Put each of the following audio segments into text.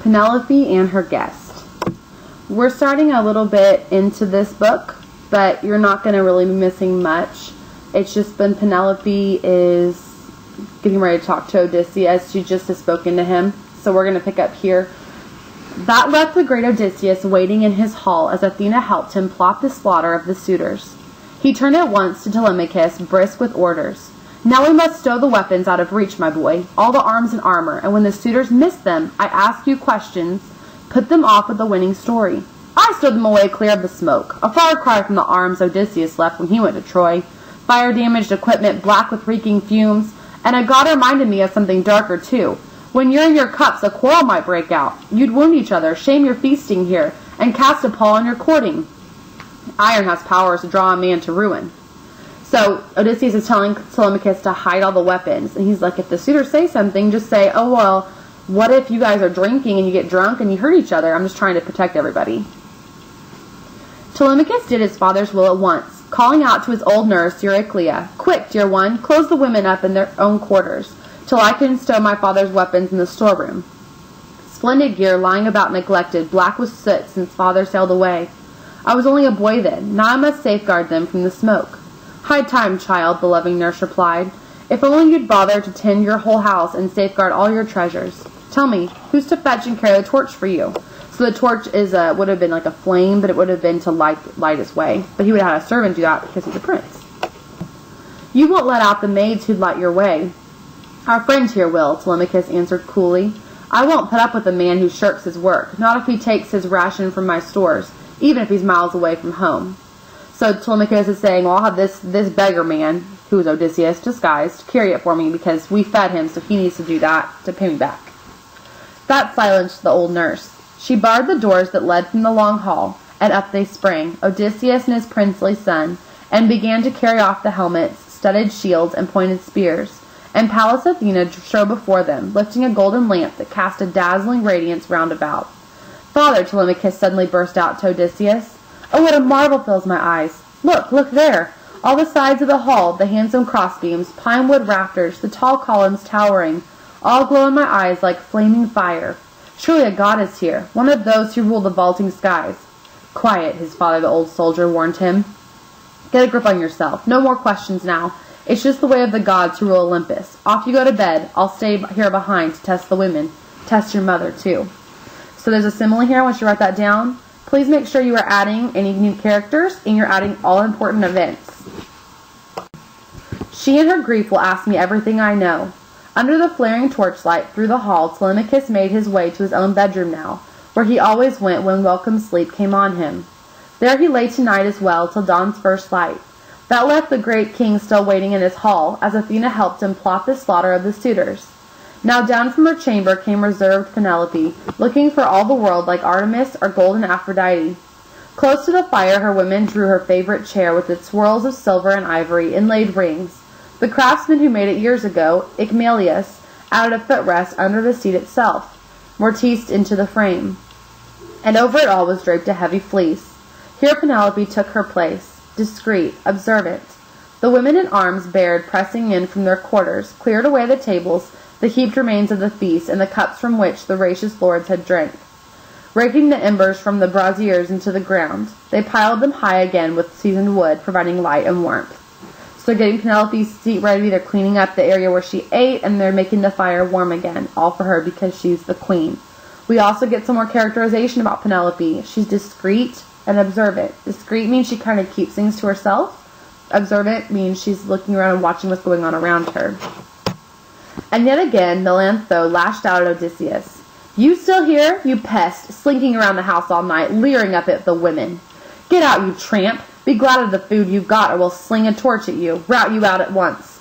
Penelope and Her Guest. We're starting a little bit into this book, but you're not going to really be missing much. It's just when Penelope is getting ready to talk to Odysseus, she just has spoken to him. So we're going to pick up here. That left the great Odysseus waiting in his hall as Athena helped him plot the slaughter of the suitors. He turned at once to Telemachus, brisk with orders. Now we must stow the weapons out of reach, my boy, all the arms and armor, and when the suitors miss them, I ask you questions, put them off with the winning story. I stowed them away clear of the smoke, a far cry from the arms Odysseus left when he went to Troy, fire-damaged equipment black with reeking fumes, and a god reminded me of something darker, too. When you're in your cups, a quarrel might break out. You'd wound each other, shame your feasting here, and cast a pall on your courting. Iron has powers to draw a man to ruin. So Odysseus is telling Telemachus to hide all the weapons. And he's like, if the suitors say something, just say, oh, well, what if you guys are drinking and you get drunk and you hurt each other? I'm just trying to protect everybody. Telemachus did his father's will at once, calling out to his old nurse, Euryclea, quick, dear one, close the women up in their own quarters, till I can stow my father's weapons in the storeroom. Splendid gear lying about neglected, black with soot since father sailed away. I was only a boy then, now I must safeguard them from the smoke. High time, child, the loving nurse replied. If only you'd bother to tend your whole house and safeguard all your treasures. Tell me, who's to fetch and carry the torch for you? So the torch would have been like a flame, but it would have been to light his way. But he would have had a servant do that because he's a prince. You won't let out the maids who'd light your way. Our friend here will, Telemachus answered coolly. I won't put up with a man who shirks his work, not if he takes his ration from my stores, even if he's miles away from home. So Telemachus is saying, well, I'll have this beggar man, who is Odysseus, disguised, carry it for me because we fed him, so he needs to do that to pay me back. That silenced the old nurse. She barred the doors that led from the long hall, and up they sprang, Odysseus and his princely son, and began to carry off the helmets, studded shields, and pointed spears. And Pallas Athena strode before them, lifting a golden lamp that cast a dazzling radiance round about. Father, Telemachus suddenly burst out to Odysseus, oh, what a marvel fills my eyes! Look there! All the sides of the hall, the handsome crossbeams, pine-wood rafters, the tall columns towering, all glow in my eyes like flaming fire. Surely a god is here, one of those who rule the vaulting skies. Quiet, his father, the old soldier, warned him. Get a grip on yourself. No more questions now. It's just the way of the gods who rule Olympus. Off you go to bed. I'll stay here behind to test the women. Test your mother, too. So there's a simile here. I want you to write that down. Please make sure you are adding any new characters and you're adding all important events. She in her grief will ask me everything I know. Under the flaring torchlight through the hall, Telemachus made his way to his own bedroom now, where he always went when welcome sleep came on him. There he lay tonight as well till dawn's first light. That left the great king still waiting in his hall, as Athena helped him plot the slaughter of the suitors. Now down from her chamber came reserved Penelope, looking for all the world like Artemis or golden Aphrodite. Close to the fire her women drew her favorite chair with its swirls of silver and ivory, inlaid rings. The craftsman who made it years ago, Icmalius, added a footrest under the seat itself, mortised into the frame. And over it all was draped a heavy fleece. Here Penelope took her place, discreet, observant. The women in arms bared, pressing in from their quarters, cleared away the tables, the heaped remains of the feast, and the cups from which the gracious lords had drank. Raking the embers from the braziers into the ground, they piled them high again with seasoned wood, providing light and warmth. So they're getting Penelope's seat ready, they're cleaning up the area where she ate, and they're making the fire warm again, all for her because she's the queen. We also get some more characterization about Penelope. She's discreet and observant. Discreet means she kind of keeps things to herself. Observant means she's looking around and watching what's going on around her. And yet again, Melantho lashed out at Odysseus. You still here, you pest, slinking around the house all night, leering up at the women. Get out, you tramp. Be glad of the food you've got, or we'll sling a torch at you, rout you out at once.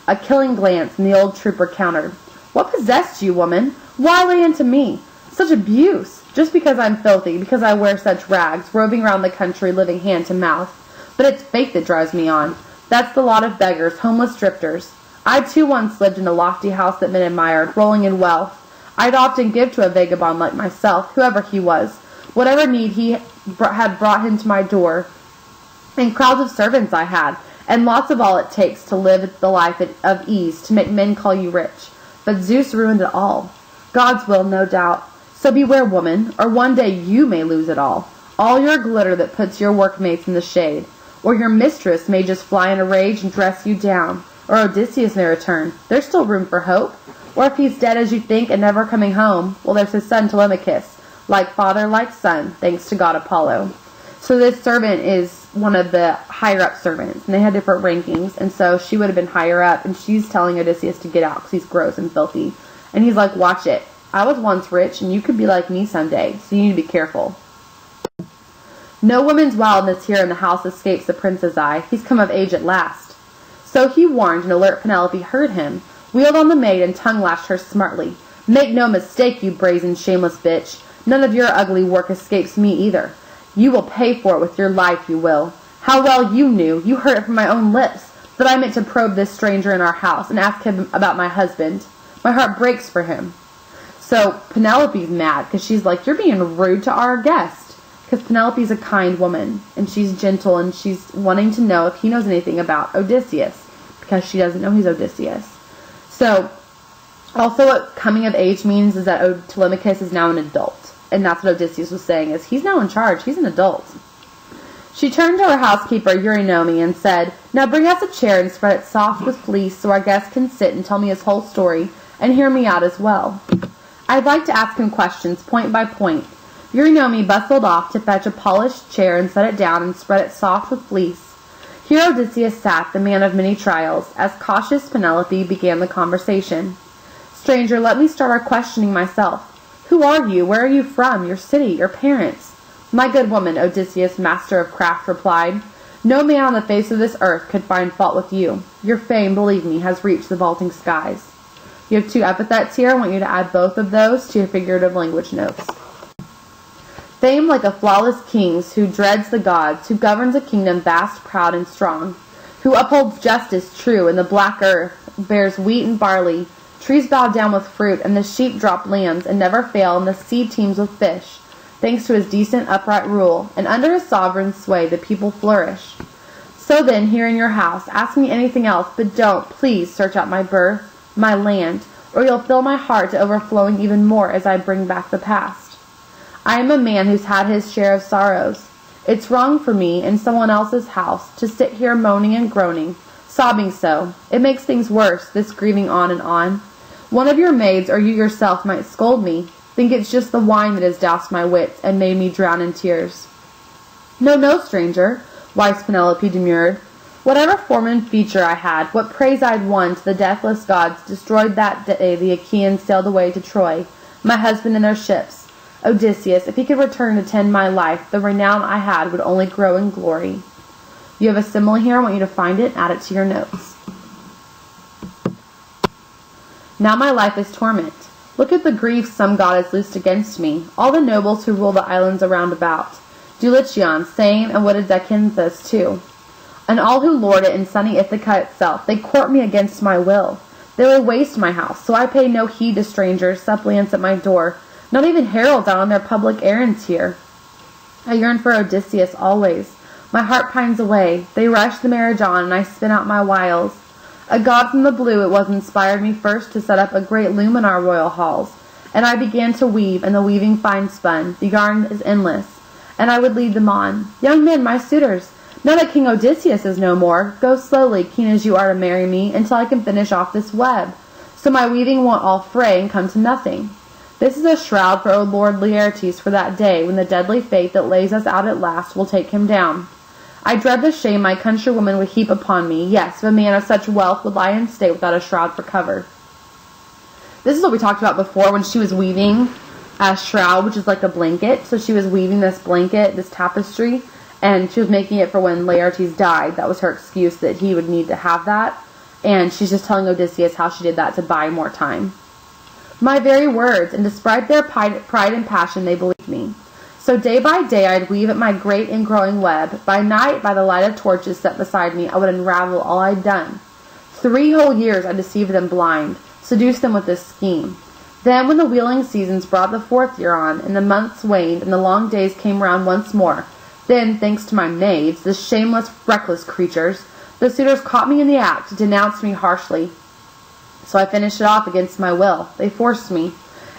A killing glance, and the old trooper countered. What possessed you, woman? Why lay into me? Such abuse. Just because I'm filthy, because I wear such rags, roving around the country, living hand to mouth. But it's fate that drives me on. That's the lot of beggars, homeless drifters. I too once lived in a lofty house that men admired, rolling in wealth. I'd often give to a vagabond like myself, whoever he was, whatever need he had brought him to my door. And crowds of servants I had, and lots of all it takes to live the life of ease, to make men call you rich. But Zeus ruined it all. God's will, no doubt. So beware, woman, or one day you may lose it all your glitter that puts your workmates in the shade, or your mistress may just fly in a rage and dress you down, or Odysseus may return. There's still room for hope. Or if he's dead as you think and never coming home, well, there's his son Telemachus, like father, like son, thanks to god Apollo. So this servant is one of the higher-up servants, and they had different rankings, and so she would have been higher up, and she's telling Odysseus to get out because he's gross and filthy. And he's like, watch it. I was once rich, and you could be like me someday, so you need to be careful. No woman's wildness here in the house escapes the prince's eye. He's come of age at last. So he warned, and alert Penelope heard him, wheeled on the maid, and tongue-lashed her smartly. Make no mistake, you brazen, shameless bitch. None of your ugly work escapes me either. You will pay for it with your life, you will. How well you knew, you heard it from my own lips, that I meant to probe this stranger in our house and ask him about my husband. My heart breaks for him. So Penelope's mad, because she's like, you're being rude to our guest. Because Penelope's a kind woman, and she's gentle, and she's wanting to know if he knows anything about Odysseus, because she doesn't know he's Odysseus. So, also what coming of age means is that Telemachus is now an adult. And that's what Odysseus was saying, is he's now in charge. He's an adult. She turned to her housekeeper, Eurynome, and said, now bring us a chair and spread it soft with fleece so our guest can sit and tell me his whole story, and hear me out as well. I'd like to ask him questions, point by point. Eurynome bustled off to fetch a polished chair and set it down and spread it soft with fleece. Here Odysseus sat, the man of many trials, as cautious Penelope began the conversation. Stranger, let me start our questioning myself. Who are you? Where are you from? Your city? Your parents? My good woman, Odysseus, master of craft, replied, no man on the face of this earth could find fault with you. Your fame, believe me, has reached the vaulting skies. You have 2 epithets here. I want you to add both of those to your figurative language notes. Fame like a flawless king's, who dreads the gods, who governs a kingdom vast, proud, and strong, who upholds justice true, and the black earth bears wheat and barley, trees bow down with fruit, and the sheep drop lambs, and never fail, and the sea teems with fish, thanks to his decent, upright rule, and under his sovereign sway the people flourish. So then, here in your house, ask me anything else, but don't, please, search out my birth, my land, or you'll fill my heart to overflowing even more as I bring back the past. I am a man who's had his share of sorrows. It's wrong for me, in someone else's house, to sit here moaning and groaning, sobbing so. It makes things worse, this grieving on and on. One of your maids, or you yourself, might scold me. Think it's just the wine that has doused my wits, and made me drown in tears. No, no, stranger, wise Penelope demurred. Whatever form and feature I had, what praise I'd won to the deathless gods, destroyed that day the Achaeans sailed away to Troy, my husband and their ships. Odysseus, if he could return to tend my life, the renown I had would only grow in glory. You have a simile here. I want you to find it and add it to your notes. Now my life is torment. Look at the grief some god has loosed against me. All the nobles who rule the islands around about. Dulichion, same, and what is Zacynthus too. And all who lord it in sunny Ithaca itself. They court me against my will. They lay waste my house, so I pay no heed to strangers, suppliants at my door. Not even heralds out on their public errands here. I yearn for Odysseus always. My heart pines away. They rush the marriage on, and I spin out my wiles. A god from the blue it was inspired me first to set up a great loom in our royal halls. And I began to weave, and the weaving fine spun. The yarn is endless, and I would lead them on. Young men, my suitors, now that King Odysseus is no more, go slowly, keen as you are to marry me, until I can finish off this web, so my weaving won't all fray and come to nothing. This is a shroud for O Lord Laertes for that day when the deadly fate that lays us out at last will take him down. I dread the shame my countrywomen would heap upon me. Yes, if a man of such wealth would lie in state without a shroud for cover. This is what we talked about before when she was weaving a shroud, which is like a blanket. So she was weaving this blanket, this tapestry, and she was making it for when Laertes died. That was her excuse that he would need to have that. And she's just telling Odysseus how she did that to buy more time. My very words, and despite their pride and passion, they believed me. So day by day I'd weave at my great and growing web. By night, by the light of torches set beside me, I would unravel all I'd done. 3 whole years I deceived them blind, seduced them with this scheme. Then when the wheeling seasons brought the 4th year on, and the months waned, and the long days came round once more, then, thanks to my maids, the shameless, reckless creatures, the suitors caught me in the act, denounced me harshly. So I finished it off against my will. They forced me.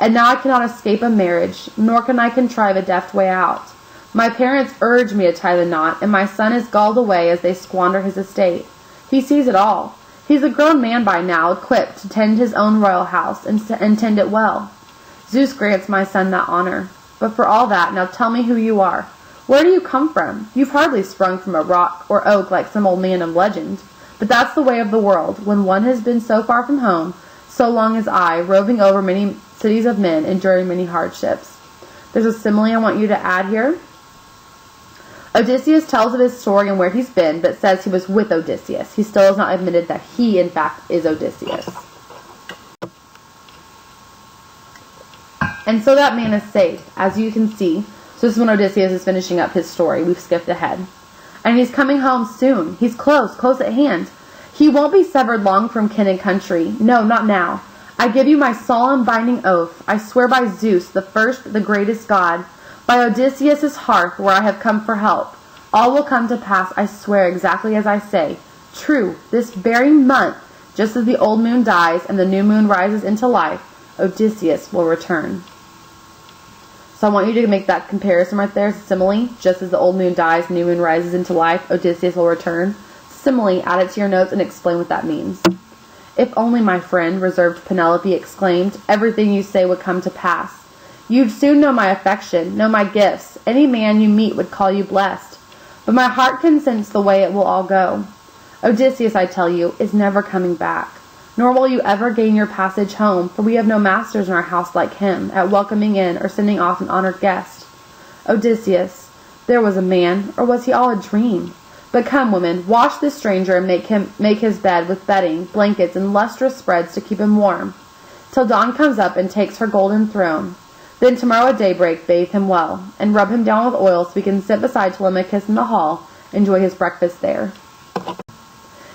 and now I cannot escape a marriage, nor can I contrive a deft way out. My parents urge me to tie the knot, and my son is galled away as they squander his estate. He sees it all. He's a grown man by now, equipped to tend his own royal house, and tend it well. Zeus grants my son that honor. But for all that, now tell me who you are. Where do you come from? You've hardly sprung from a rock or oak like some old man of legend. But that's the way of the world, when one has been so far from home, so long as I, roving over many cities of men, enduring many hardships. There's a simile I want you to add here. Odysseus tells of his story and where he's been, but says he was with Odysseus. He still has not admitted that he, in fact, is Odysseus. And so that man is saved, as you can see. So this is when Odysseus is finishing up his story. We've skipped ahead. And he's coming home soon. He's close at hand. He won't be severed long from kin and country. No, not now. I give you my solemn binding oath. I swear by Zeus, the first, the greatest god, by Odysseus' hearth where I have come for help. All will come to pass, I swear, exactly as I say. True, this very month, just as the old moon dies and the new moon rises into life, Odysseus will return. So I want you to make that comparison right there, simile. Just as the old moon dies, new moon rises into life, Odysseus will return. Simile, add it to your notes and explain what that means. If only, my friend, reserved Penelope exclaimed, everything you say would come to pass. You'd soon know my affection, know my gifts. Any man you meet would call you blessed. But my heart consents the way it will all go. Odysseus, I tell you, is never coming back. Nor will you ever gain your passage home, for we have no masters in our house like him, at welcoming in or sending off an honored guest. Odysseus, there was a man, or was he all a dream? But come, woman, wash this stranger and make his bed with bedding, blankets, and lustrous spreads to keep him warm, till dawn comes up and takes her golden throne. Then tomorrow at daybreak bathe him well, and rub him down with oil so we can sit beside Telemachus in the hall, enjoy his breakfast there.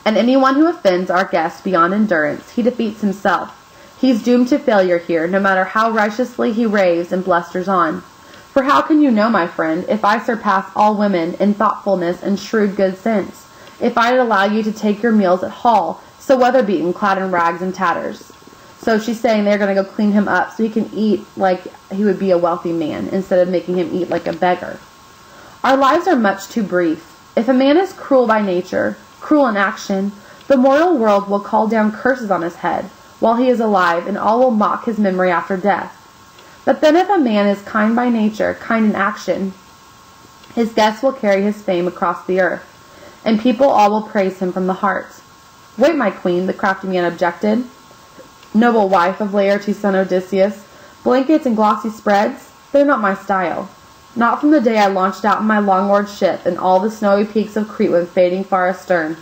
And anyone who offends our guest beyond endurance, he defeats himself. He's doomed to failure here, no matter how righteously he raves and blusters on. For how can you know, my friend, if I surpass all women in thoughtfulness and shrewd good sense, if I'd allow you to take your meals at hall, so weather-beaten, clad in rags and tatters? So she's saying they're going to go clean him up so he can eat like he would be a wealthy man, instead of making him eat like a beggar. Our lives are much too brief. If a man is cruel by nature, cruel in action, the mortal world will call down curses on his head while he is alive, and all will mock his memory after death. But then if a man is kind by nature, kind in action, his guests will carry his fame across the earth, and people all will praise him from the heart. Wait, my queen, the crafty man objected. Noble wife of Laertes' son Odysseus, blankets and glossy spreads, they're not my style. Not from the day I launched out in my long-oared ship, and all the snowy peaks of Crete went fading far astern.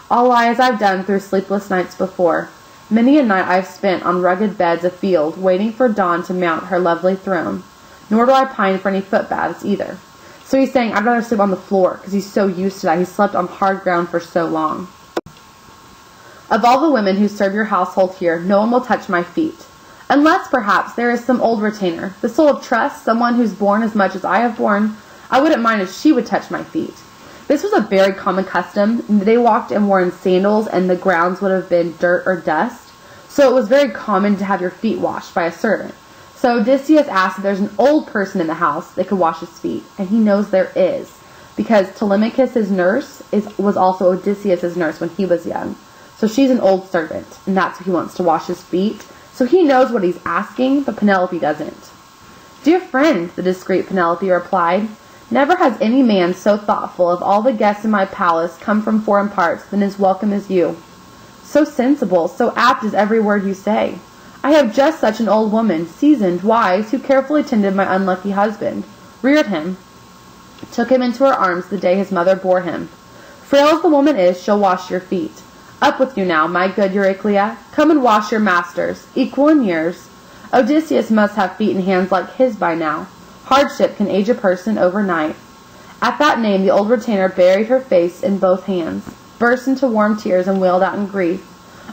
I'll lie as I've done through sleepless nights before. Many a night I've spent on rugged beds afield, waiting for dawn to mount her lovely throne. Nor do I pine for any footbaths either. So he's saying, I'd rather sleep on the floor, because he's so used to that. He slept on hard ground for so long. Of all the women who serve your household here, no one will touch my feet. Unless, perhaps, there is some old retainer, the soul of trust, someone who's borne as much as I have borne. I wouldn't mind if she would touch my feet. This was a very common custom. They walked and wore in sandals, and the grounds would have been dirt or dust. So it was very common to have your feet washed by a servant. So Odysseus asked if there's an old person in the house that could wash his feet, and he knows there is, because Telemachus, his nurse, was also Odysseus' nurse when he was young. So she's an old servant, and that's who he wants to wash his feet. So he knows what he's asking, but Penelope doesn't. Dear friend, the discreet Penelope replied, never has any man so thoughtful of all the guests in my palace come from foreign parts than as welcome as you. So sensible, so apt is every word you say. I have just such an old woman, seasoned, wise, who carefully tended my unlucky husband, reared him, took him into her arms the day his mother bore him. Frail as the woman is, she'll wash your feet. Up with you now, my good Euryclea. Come and wash your masters, equal in years. Odysseus must have feet and hands like his by now. Hardship can age a person overnight. At that name the old retainer buried her face in both hands, burst into warm tears, and wailed out in grief.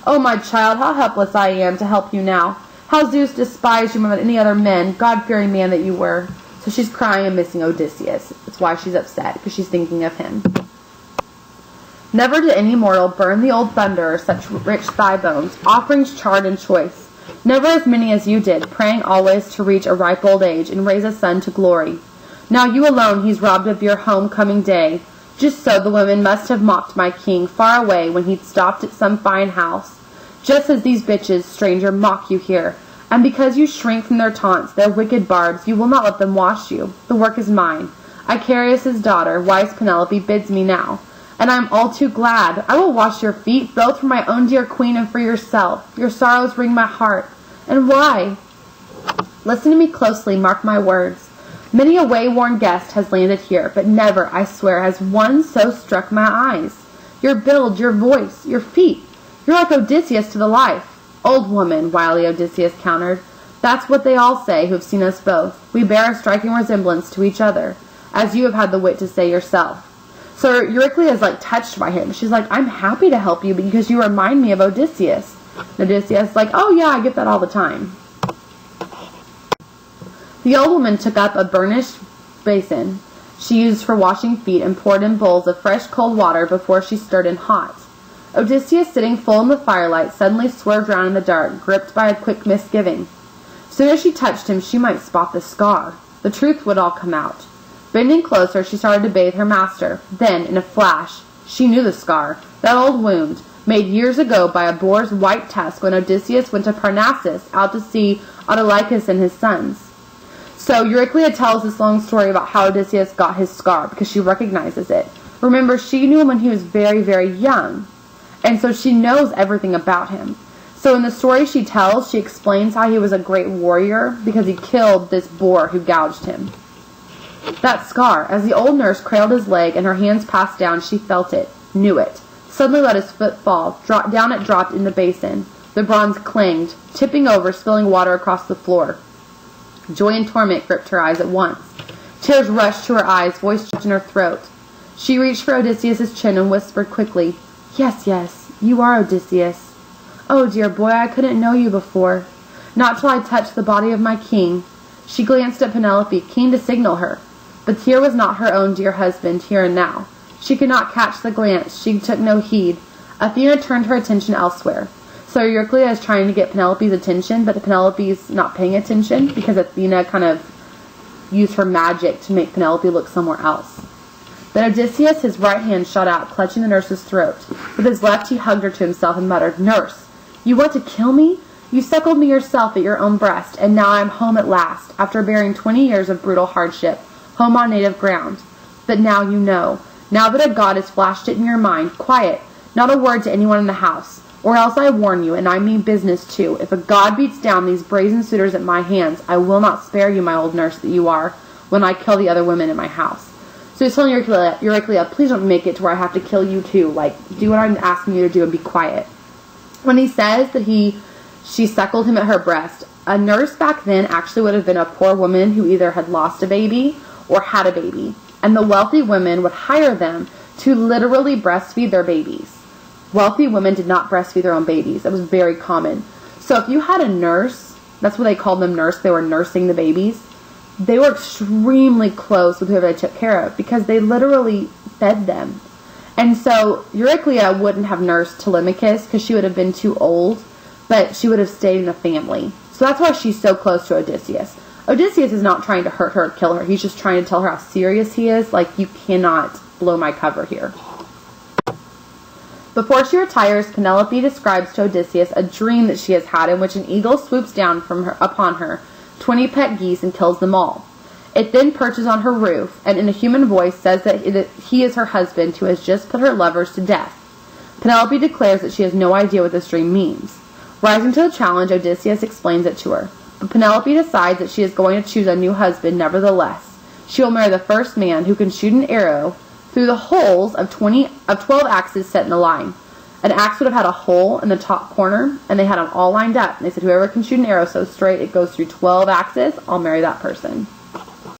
Oh, my child, how helpless I am to help you now. How Zeus despised you more than any other men, God-fearing man that you were. So she's crying and missing Odysseus. That's why she's upset, because she's thinking of him. Never did any mortal burn the old thunderer such rich thigh bones, offerings charred and choice. Never as many as you did, praying always to reach a ripe old age and raise a son to glory. Now you alone he's robbed of your homecoming day. Just so the women must have mocked my king far away when he'd stopped at some fine house. Just as these bitches, stranger, mock you here. And because you shrink from their taunts, their wicked barbs, you will not let them wash you. The work is mine. Icarius' daughter, wise Penelope, bids me now. And I am all too glad. I will wash your feet, both for my own dear queen and for yourself. Your sorrows wring my heart. And why? Listen to me closely, mark my words. Many a way-worn guest has landed here, but never, I swear, has one so struck my eyes. Your build, your voice, your feet. You're like Odysseus to the life. Old woman, wily Odysseus countered. That's what they all say who have seen us both. We bear a striking resemblance to each other, as you have had the wit to say yourself. So Euryclea is touched by him. She's like, I'm happy to help you because you remind me of Odysseus. And Odysseus is like, oh yeah, I get that all the time. The old woman took up a burnished basin she used for washing feet and poured in bowls of fresh cold water before she stirred in hot. Odysseus, sitting full in the firelight, suddenly swerved round in the dark, gripped by a quick misgiving. Soon as she touched him, she might spot the scar. The truth would all come out. Bending closer, she started to bathe her master. Then, in a flash, she knew the scar, that old wound, made years ago by a boar's white tusk when Odysseus went to Parnassus out to see Autolycus and his sons. So Euryclea tells this long story about how Odysseus got his scar, because she recognizes it. Remember, she knew him when he was very, very young, and so she knows everything about him. So in the story she tells, she explains how he was a great warrior because he killed this boar who gouged him. That scar, as the old nurse cradled his leg and her hands passed down, she felt it, knew it. Suddenly let his foot fall. Down it dropped in the basin. The bronze clanged, tipping over, spilling water across the floor. Joy and torment gripped her eyes at once. Tears rushed to her eyes, voice choked in her throat. She reached for Odysseus' chin and whispered quickly, Yes, yes, you are Odysseus. Oh, dear boy, I couldn't know you before. Not till I touched the body of my king. She glanced at Penelope, keen to signal her. But here was not her own dear husband, here and now. She could not catch the glance. She took no heed. Athena turned her attention elsewhere. So Euryclea is trying to get Penelope's attention, but Penelope's not paying attention because Athena kind of used her magic to make Penelope look somewhere else. Then Odysseus, his right hand shot out, clutching the nurse's throat. With his left he hugged her to himself and muttered, Nurse, you want to kill me? You suckled me yourself at your own breast, and now I am home at last, after bearing 20 years of brutal hardship, home on native ground. But now you know. Now that a god has flashed it in your mind, quiet, not a word to anyone in the house. Or else I warn you, and I mean business too, if a god beats down these brazen suitors at my hands, I will not spare you, my old nurse that you are, when I kill the other women in my house. So he's telling Euryclea, please don't make it to where I have to kill you too. Do what I'm asking you to do and be quiet. When he says that she suckled him at her breast, a nurse back then actually would have been a poor woman who either had lost a baby or had a baby. And the wealthy women would hire them to literally breastfeed their babies. Wealthy women did not breastfeed their own babies. That was very common. So if you had a nurse, that's what they called them, nurse, they were nursing the babies. They were extremely close with whoever they took care of because they literally fed them. And so Euryclea wouldn't have nursed Telemachus because she would have been too old, but she would have stayed in a family. So that's why she's so close to Odysseus. Odysseus is not trying to hurt her or kill her. He's just trying to tell her how serious he is. You cannot blow my cover here. Before she retires, Penelope describes to Odysseus a dream that she has had in which an eagle swoops down upon her 20 pet geese and kills them all. It then perches on her roof, and in a human voice says that he is her husband who has just put her lovers to death. Penelope declares that she has no idea what this dream means. Rising to the challenge, Odysseus explains it to her. But Penelope decides that she is going to choose a new husband nevertheless. She will marry the first man who can shoot an arrow through the holes of 12 axes set in a line. An axe would have had a hole in the top corner, and they had them all lined up. And they said, whoever can shoot an arrow so straight it goes through 12 axes, I'll marry that person.